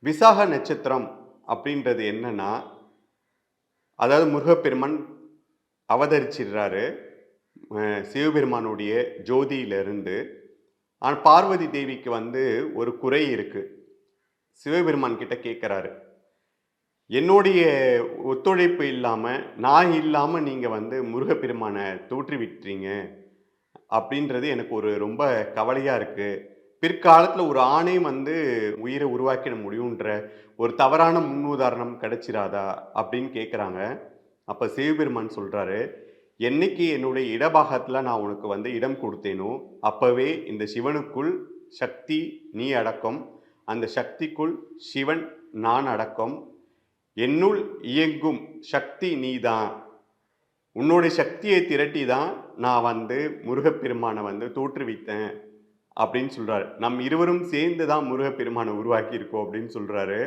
விசாக நட்சத்திரம் அப்படின்றது என்னன்னா, அதாவது முருகப்பெருமான் அவதரிச்சிடுறாரு. அ சிவபெருமானுடைய ஜோதியிலிருந்து. ஆனா பார்வதி தேவிக்கு வந்து ஒரு குறை இருக்கு. சிவபெருமான் கிட்ட கேட்கறாரு. என்னுடைய ஒத்துழைப்பு இல்லாம, நான் இல்லாம நீங்க வந்து முருகப்பெருமான தோற்றுவிட்றீங்க. அப்படின்றது எனக்கு ஒரு ரொம்ப கவலையா இருக்கு. பிற்காலத்துல ஒரு ஆணே வந்து உயிர உருவாக்கிட முடியுன்ற ஒரு தவறான முன்னுதாரணம் கிடைச்சிராதா? அப்படின்னு கேட்கறாங்க. அப்ப சிவபெருமான் சொல்றாரு, "என்னைக்கு என்னுடைய இடபாகத்துல நான் உனக்கு வந்து இடம் குடுத்தேனோ, அப்பவே இந்த சிவனுக்குள் சக்தி நீ அடக்கம். அந்த சக்திக்குள் சிவன் நான் அடக்கம். என்னுள் இயங்கும் சக்தி நீதான். உன்னுடைய சக்தியை திரட்டி தான் நான் வந்து முருகப்பெருமான வந்து தோற்றுவித்தேன்." அப்படின்னு சொல்றாரு. நம் இருவரும் சேர்ந்து தான் முருகப்பெருமான உருவாக்கியிருக்கோம் அப்படின்னு சொல்றாரு.